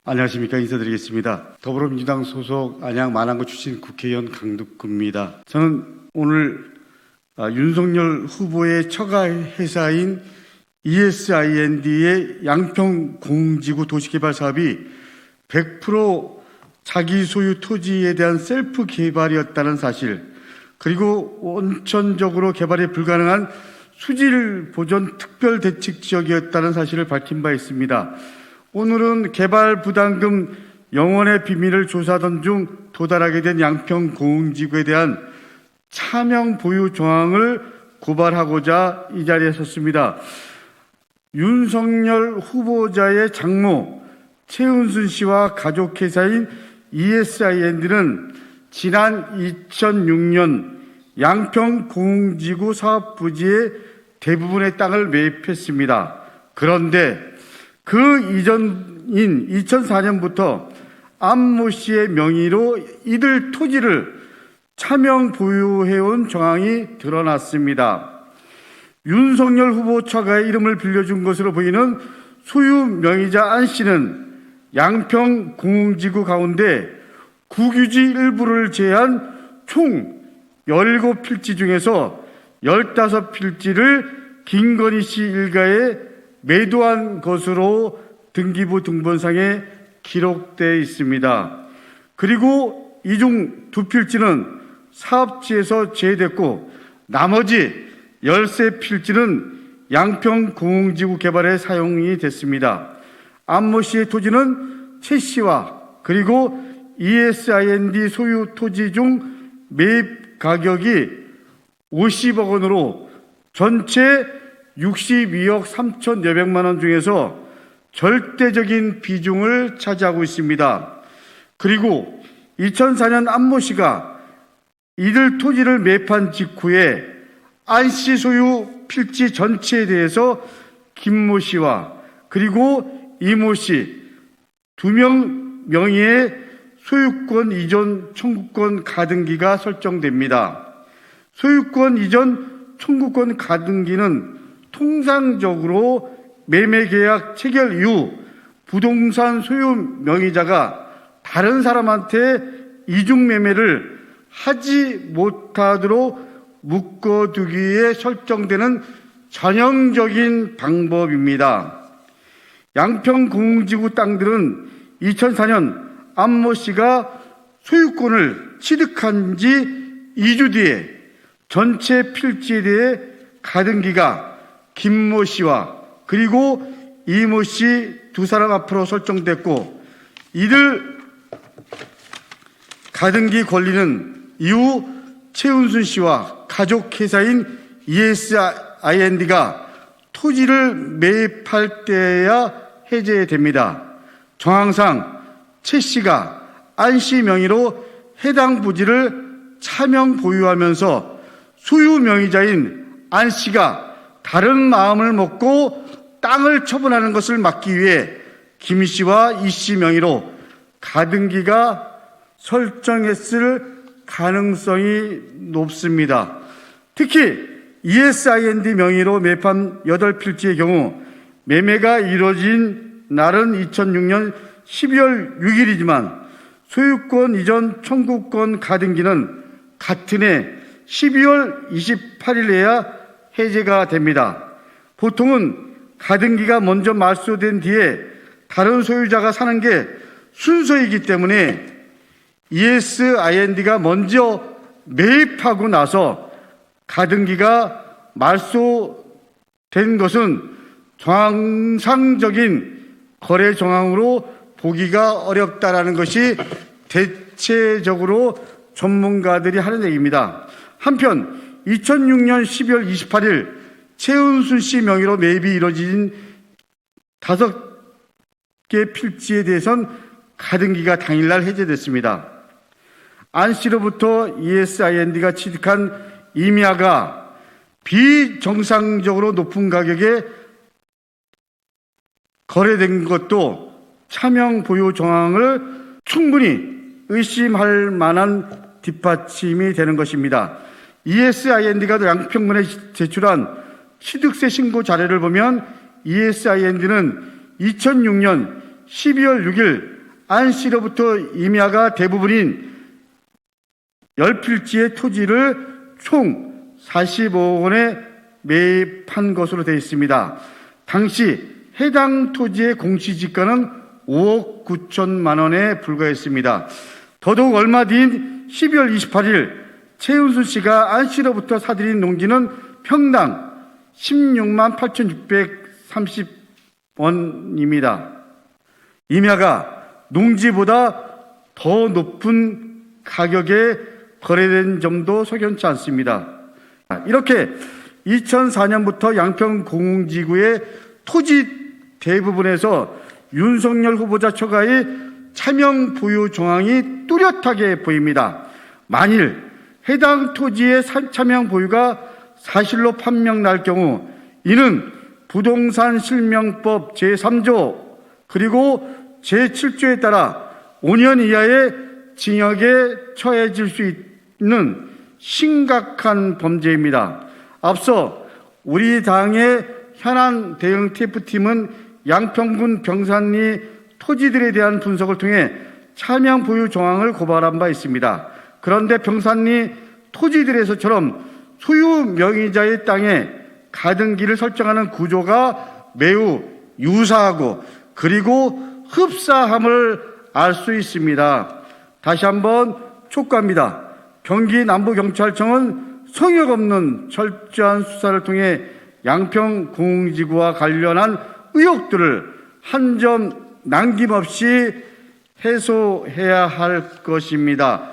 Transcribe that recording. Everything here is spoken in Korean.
안녕하십니까. 인사드리겠습니다. 더불어민주당 소속 안양 마남구 출신 국회의원 강덕구입니다. 저는 오늘 윤석열 후보의 처가 회사인 ESIND의 양평 공지구 도시개발 사업이 100% 자기 소유 토지에 대한 셀프 개발이었다는 사실, 그리고 원천적으로 개발이 불가능한 수질 보존 특별 대책 지역이었다는 사실을 밝힌 바 있습니다. 오늘은 개발 부담금 영원의 비밀을 조사하던 중 도달하게 된 양평 공지구에 대한 차명 보유 조항을 고발하고자 이 자리에 섰습니다. 윤석열 후보자의 장모 최은순 씨와 가족회사인 ESIND는 지난 2006년 양평 공지구 사업 부지의 대부분의 땅을 매입했습니다. 그런데 그 이전인 2004년부터 안모 씨의 명의로 이들 토지를 차명 보유해온 정황이 드러났습니다. 윤석열 후보 처가의 이름을 빌려준 것으로 보이는 소유 명의자 안 씨는 양평 공지구 가운데 국유지 일부를 제외한 총 17필지 중에서 15필지를 김건희 씨 일가에 매도한 것으로 등기부 등본상에 기록되어 있습니다. 그리고 이 중 2필지는 사업지에서 제외됐고 나머지 13필지는 양평 공지구 개발에 사용이 됐습니다. 안모 씨의 토지는 최 씨와 그리고 ESIND 소유 토지 중 매입 가격이 50억 원으로 전체 62억 3,400만 원 중에서 절대적인 비중을 차지하고 있습니다. 그리고 2004년 안모 씨가 이들 토지를 매입한 직후에 안 씨 소유 필지 전체에 대해서 김모 씨와 그리고 이모 씨 2명 명의의 소유권 이전 청구권 가등기가 설정됩니다. 소유권 이전 청구권 가등기는 통상적으로 매매계약 체결 이후 부동산 소유 명의자가 다른 사람한테 이중매매를 하지 못하도록 묶어두기 위해 설정되는 전형적인 방법입니다. 양평 공지구 땅들은 2004년 안모 씨가 소유권을 취득한 지 2주 뒤에 전체 필지에 대해 가등기가 김모 씨와 그리고 이모 씨 두 사람 앞으로 설정됐고 이들 가등기 권리는 이후 최은순 씨와 가족 회사인 ESIND가 토지를 매입할 때야 해제됩니다. 정황상 최 씨가 안 씨 명의로 해당 부지를 차명 보유하면서 소유 명의자인 안 씨가 다른 마음을 먹고 땅을 처분하는 것을 막기 위해 김 씨와 이 씨 명의로 가등기가 설정했을 가능성이 높습니다. 특히 ESIND 명의로 매입한 8필지의 경우 매매가 이뤄진 날은 2006년 12월 6일이지만 소유권 이전 청구권 가등기는 같은 해 12월 28일에야 해제가 됩니다. 보통은 가등기가 먼저 말소된 뒤에 다른 소유자가 사는 게 순서이기 때문에 ESIND가 먼저 매입하고 나서 가등기가 말소된 것은 정상적인 거래 정황으로 보기가 어렵다라는 것이 대체적으로 전문가들이 하는 얘기입니다. 한편 2006년 12월 28일 최은순 씨 명의로 매입이 이뤄진 5개 필지에 대해선 가등기가 당일날 해제됐습니다. 안 씨로부터 ESIND가 취득한 임야가 비정상적으로 높은 가격에 거래된 것도 차명 보유 정황을 충분히 의심할 만한 뒷받침이 되는 것입니다. ESIND가 양평군에 제출한 취득세 신고 자료를 보면 ESIND는 2006년 12월 6일 안씨로부터 임야가 대부분인 10필지의 토지를 총 45억 원에 매입한 것으로 되어 있습니다. 당시 해당 토지의 공시지가는 5억 9천만 원에 불과했습니다. 더더욱 얼마 뒤인 12월 28일 최은순 씨가 안씨로부터 사들인 농지는 평당 16만 8,630원입니다. 임야가 농지보다 더 높은 가격에 거래된 점도 석연치 않습니다. 이렇게 2004년부터 양평공지구의 토지 대부분에서 윤석열 후보자 처가의 차명 보유 정황이 뚜렷하게 보입니다. 만일 해당 토지의 차명 보유가 사실로 판명 날 경우 이는 부동산 실명법 제3조 그리고 제7조에 따라 5년 이하의 징역에 처해질 수 있는 심각한 범죄입니다. 앞서 우리 당의 현안 대응 TF팀은 양평군 병산리 토지들에 대한 분석을 통해 차명 보유 정황을 고발한 바 있습니다. 그런데 병산리 토지들에서처럼 소유 명의자의 땅에 가등기를 설정하는 구조가 매우 유사하고 그리고 흡사함을 알 수 있습니다. 다시 한번 촉구합니다. 경기 남부경찰청은 성역 없는 철저한 수사를 통해 양평공지구와 관련한 의혹들을 한 점 남김없이 해소해야 할 것입니다.